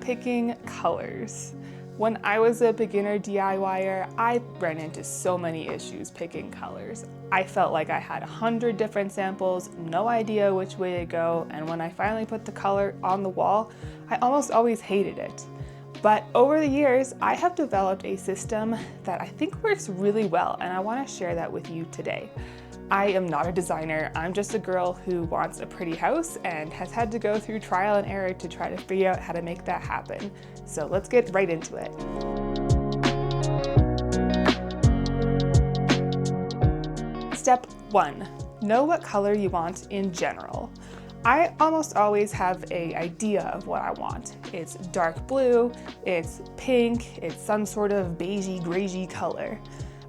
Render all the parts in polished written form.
picking colors. When I was a beginner DIYer, I ran into so many issues picking colors. I felt like I had 100 different samples, no idea which way to go, and when I finally put the color on the wall, I almost always hated it. But over the years, I have developed a system that I think works really well, and I want to share that with you today. I am not a designer, I'm just a girl who wants a pretty house and has had to go through trial and error to try to figure out how to make that happen. So let's get right into it. Step 1, know what color you want in general. I almost always have an idea of what I want. It's dark blue, it's pink, it's some sort of beigey, grayy color.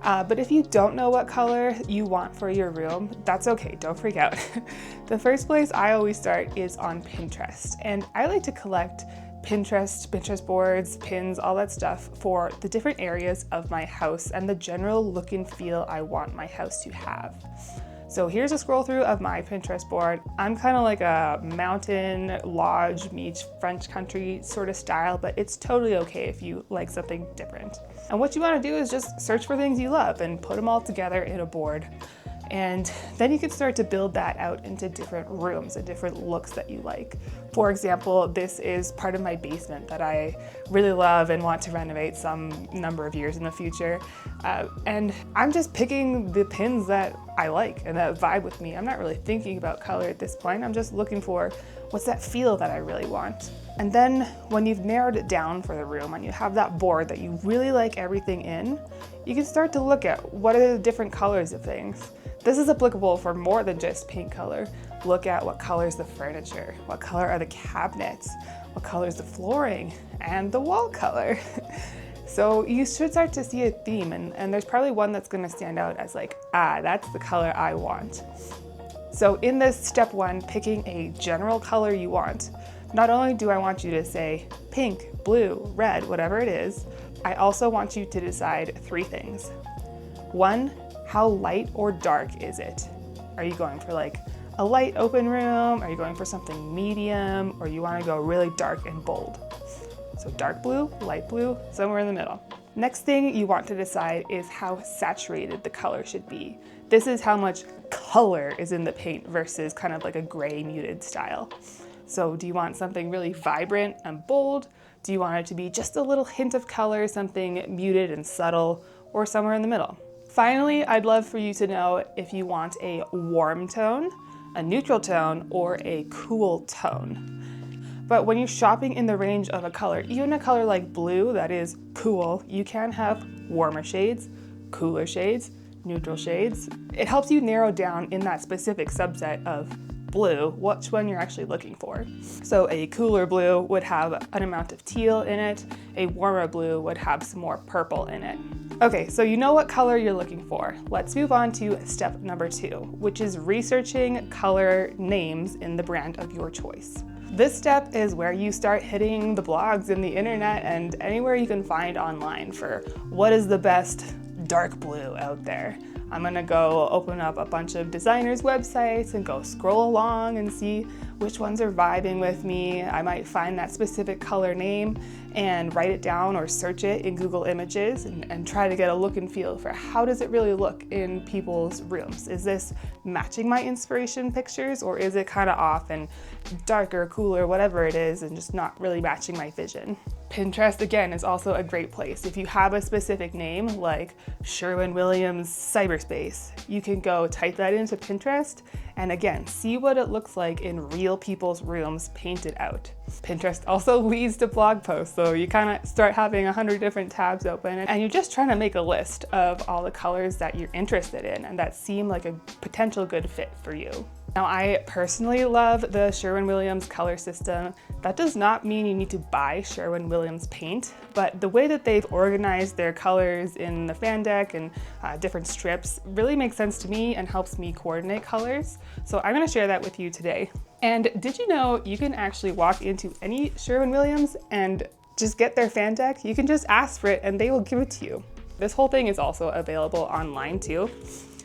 But if you don't know what color you want for your room, that's okay, don't freak out. The first place I always start is on Pinterest, and I like to collect Pinterest boards, pins, all that stuff for the different areas of my house and the general look and feel I want my house to have. So here's a scroll through of my Pinterest board. I'm kind of like a mountain, lodge, beach, French country sort of style, but it's totally okay if you like something different. And what you want to do is just search for things you love and put them all together in a board. And then you can start to build that out into different rooms and different looks that you like. For example, this is part of my basement that I really love and want to renovate some number of years in the future. And I'm just picking the pins that I like and that vibe with me. I'm not really thinking about color at this point. I'm just looking for what's that feel that I really want. And then when you've narrowed it down for the room and you have that board that you really like everything in, you can start to look at what are the different colors of things. This is applicable for more than just paint color. Look at what color is the furniture, what color are the cabinets, what color is the flooring, and the wall color. So you should start to see a theme, and there's probably one that's gonna stand out as like, that's the color I want. So in this step 1, picking a general color you want, not only do I want you to say pink, blue, red, whatever it is, I also want you to decide 3 things. 1, how light or dark is it? Are you going for like a light open room? Are you going for something medium? Or you want to go really dark and bold? So dark blue, light blue, somewhere in the middle. Next thing you want to decide is how saturated the color should be. This is how much color is in the paint versus kind of like a gray muted style. So do you want something really vibrant and bold? Do you want it to be just a little hint of color, something muted and subtle, or somewhere in the middle? Finally, I'd love for you to know if you want a warm tone, a neutral tone, or a cool tone. But when you're shopping in the range of a color, even a color like blue that is cool, you can have warmer shades, cooler shades, neutral shades. It helps you narrow down in that specific subset of blue which one you're actually looking for. So a cooler blue would have an amount of teal in it, a warmer blue would have some more purple in it. Okay, so you know what color you're looking for. Let's move on to step number 2, which is researching color names in the brand of your choice. This step is where you start hitting the blogs and the internet and anywhere you can find online for what is the best dark blue out there. I'm gonna go open up a bunch of designers' websites and go scroll along and see which ones are vibing with me. I might find that specific color name and write it down or search it in Google Images and try to get a look and feel for how does it really look in people's rooms. Is this matching my inspiration pictures, or is it kind of off and darker, cooler, whatever it is, and just not really matching my vision? Pinterest, again, is also a great place. If you have a specific name like Sherwin Williams cyberspace, you can go type that into Pinterest and again, see what it looks like in real people's rooms painted out. Pinterest also leads to blog posts, so you kind of start having 100 different tabs open and you're just trying to make a list of all the colors that you're interested in and that seem like a potential good fit for you. Now, I personally love the Sherwin Williams color system. That does not mean you need to buy Sherwin Williams paint, but the way that they've organized their colors in the fan deck and different strips really makes sense to me and helps me coordinate colors. So I'm gonna share that with you today. And did you know you can actually walk into any Sherwin Williams and just get their fan deck? You can just ask for it and they will give it to you. This whole thing is also available online too.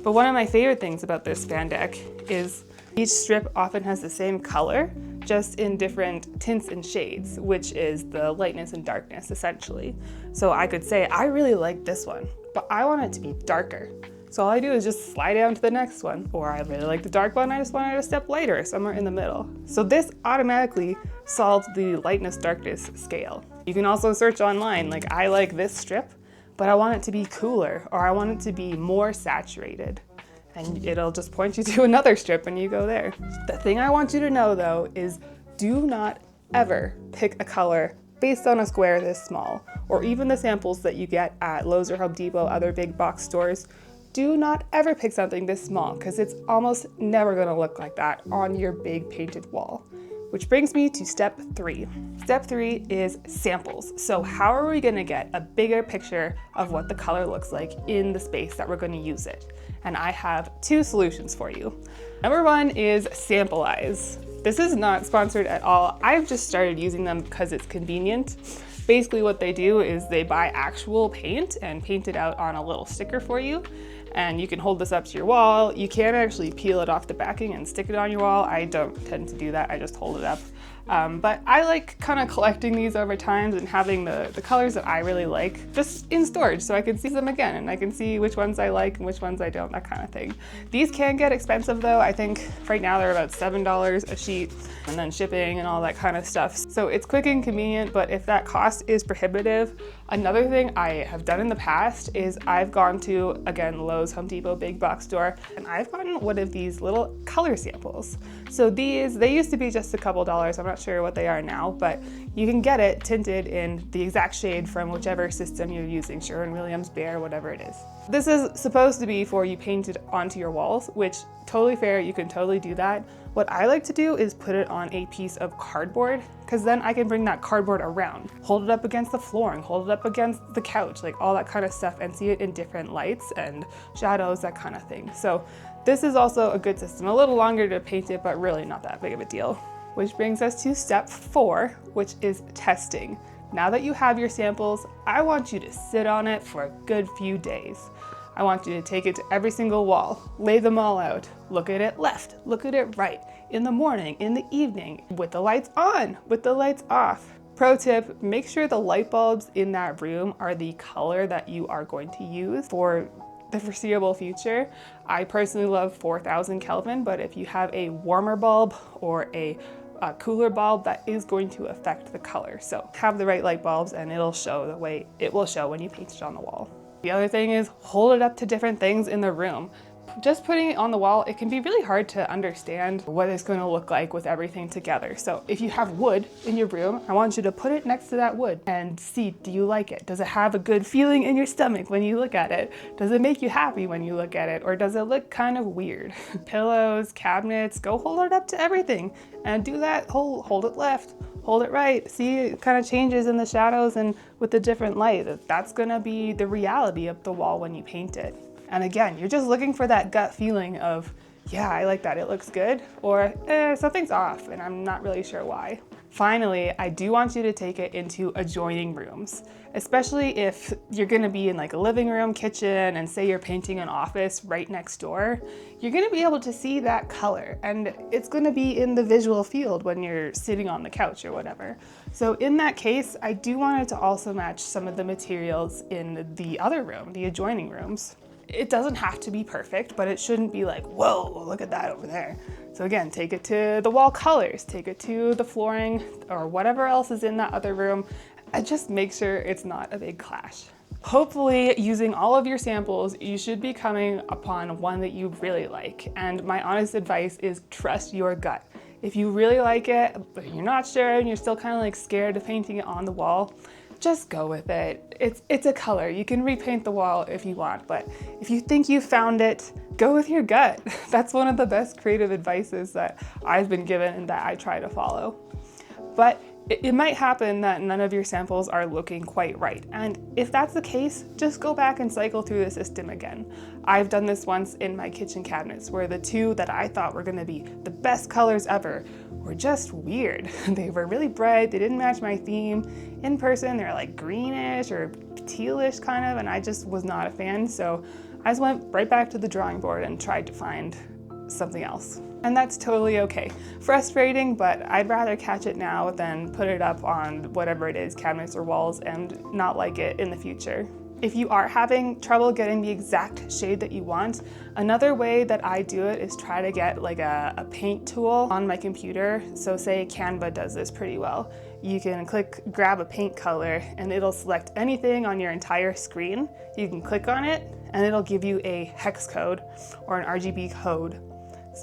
But one of my favorite things about this fan deck is Each strip often has the same color, just in different tints and shades, which is the lightness and darkness essentially. So I could say, I really like this one, but I want it to be darker. So all I do is just slide down to the next one. Or I really like the dark one, I just want it a step lighter, somewhere in the middle. So this automatically solves the lightness darkness scale. You can also search online, like I like this strip, but I want it to be cooler, or I want it to be more saturated. And it'll just point you to another strip and you go there. The thing I want you to know though is do not ever pick a color based on a square this small, or even the samples that you get at Lowe's or Home Depot, other big box stores. Do not ever pick something this small because it's almost never gonna look like that on your big painted wall. Which brings me to step 3. Step 3 is samples. So how are we gonna get a bigger picture of what the color looks like in the space that we're gonna use it? And I have 2 solutions for you. Number 1 is Sample Eyes. This is not sponsored at all. I've just started using them because it's convenient. Basically what they do is they buy actual paint and paint it out on a little sticker for you. And you can hold this up to your wall. You can actually peel it off the backing and stick it on your wall. I don't tend to do that, I just hold it up. But I like kind of collecting these over time and having the colors that I really like just in storage so I can see them again and I can see which ones I like and which ones I don't, that kind of thing. These can get expensive though. I think right now they're about $7 a sheet, and then shipping and all that kind of stuff. So it's quick and convenient, but if that cost is prohibitive, another thing I have done in the past is I've gone to, again, Lowe's, Home Depot, big box store, and I've gotten one of these little color samples. So these, they used to be just a couple dollars. I'm not sure what they are now, but you can get it tinted in the exact shade from whichever system you're using, Sherwin Williams, Behr, whatever it is. This is supposed to be for you paint it onto your walls, which totally fair, you can totally do that. What I like to do is put it on a piece of cardboard, because then I can bring that cardboard around, hold it up against the flooring, hold it up against the couch, like all that kind of stuff, and see it in different lights and shadows, that kind of thing. So this is also a good system, a little longer to paint it, but really not that big of a deal. Which brings us to step 4, which is testing. Now that you have your samples, I want you to sit on it for a good few days. I want you to take it to every single wall, lay them all out, look at it left, look at it right, in the morning, in the evening, with the lights on, with the lights off. Pro tip, make sure the light bulbs in that room are the color that you are going to use for the foreseeable future. I personally love 4000 Kelvin, but if you have a warmer bulb or a cooler bulb, that is going to affect the color. So have the right light bulbs and it'll show the way it will show when you paint it on the wall. The other thing is hold it up to different things in the room. Just putting it on the wall, it can be really hard to understand what it's going to look like with everything together. So if you have wood in your room, I want you to put it next to that wood and see, do you like it? Does it have a good feeling in your stomach when you look at it? Does it make you happy when you look at it? Or does it look kind of weird? Pillows, cabinets, go hold it up to everything and do that. Hold it left, hold it right. See, it kind of changes in the shadows and with the different light. That's going to be the reality of the wall when you paint it. And again, you're just looking for that gut feeling of, yeah, I like that, it looks good, or something's off and I'm not really sure why. Finally, I do want you to take it into adjoining rooms, especially if you're gonna be in like a living room, kitchen, and say you're painting an office right next door. You're gonna be able to see that color and it's gonna be in the visual field when you're sitting on the couch or whatever. So in that case, I do want it to also match some of the materials in the other room, the adjoining rooms. It doesn't have to be perfect, but it shouldn't be like, whoa, look at that over there. So again, take it to the wall colors, take it to the flooring or whatever else is in that other room, and just make sure it's not a big clash. Hopefully, using all of your samples, you should be coming upon one that you really like. And my honest advice is trust your gut. If you really like it, but you're not sure and you're still kind of like scared of painting it on the wall, just go with it. It's a color. You can repaint the wall if you want, but if you think you found it, go with your gut. That's one of the best creative advices that I've been given and that I try to follow. But it might happen that none of your samples are looking quite right. And if that's the case, just go back and cycle through the system again. I've done this once in my kitchen cabinets where the 2 that I thought were gonna be the best colors ever were just weird. They were really bright, they didn't match my theme. In person, they're like greenish or tealish kind of, and I just was not a fan. So I just went right back to the drawing board and tried to find something else. And that's totally okay. Frustrating, but I'd rather catch it now than put it up on whatever it is, cabinets or walls, and not like it in the future. If you are having trouble getting the exact shade that you want, another way that I do it is try to get like a paint tool on my computer. So say Canva does this pretty well. You can grab a paint color, and it'll select anything on your entire screen. You can click on it, and it'll give you a hex code or an RGB code.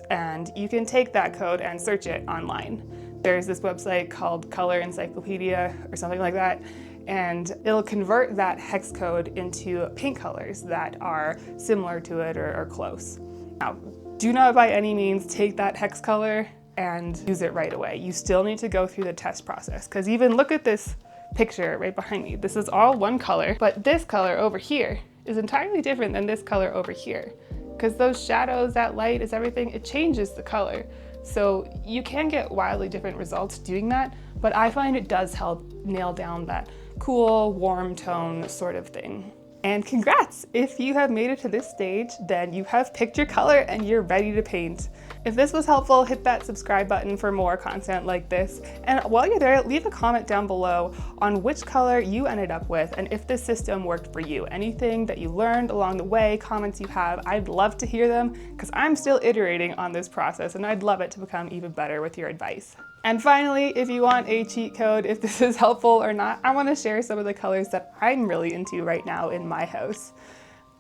And you can take that code and search it online. There's this website called Color Encyclopedia or something like that, and it'll convert that hex code into paint colors that are similar to it or close. Now, do not by any means take that hex color and use it right away. You still need to go through the test process, because even look at this picture right behind me. This is all one color, but this color over here is entirely different than this color over here. Because those shadows, that light, is everything, it changes the color. So you can get wildly different results doing that, but I find it does help nail down that cool, warm tone sort of thing. And congrats! If you have made it to this stage, then you have picked your color and you're ready to paint. If this was helpful, hit that subscribe button for more content like this. And while you're there, leave a comment down below on which color you ended up with and if this system worked for you. Anything that you learned along the way, comments you have, I'd love to hear them, because I'm still iterating on this process and I'd love it to become even better with your advice. And finally, if you want a cheat code, if this is helpful or not, I want to share some of the colors that I'm really into right now in my house.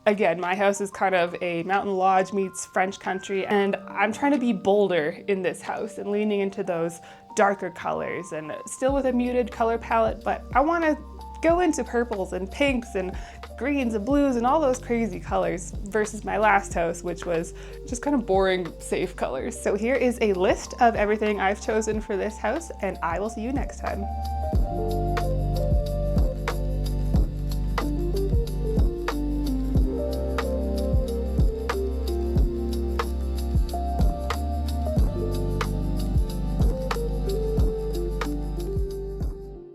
Again, my house is kind of a mountain lodge meets French country, and I'm trying to be bolder in this house and leaning into those darker colors and still with a muted color palette, but I want to go into purples and pinks and greens and blues and all those crazy colors versus my last house, which was just kind of boring, safe colors. So here is a list of everything I've chosen for this house, and I will see you next time.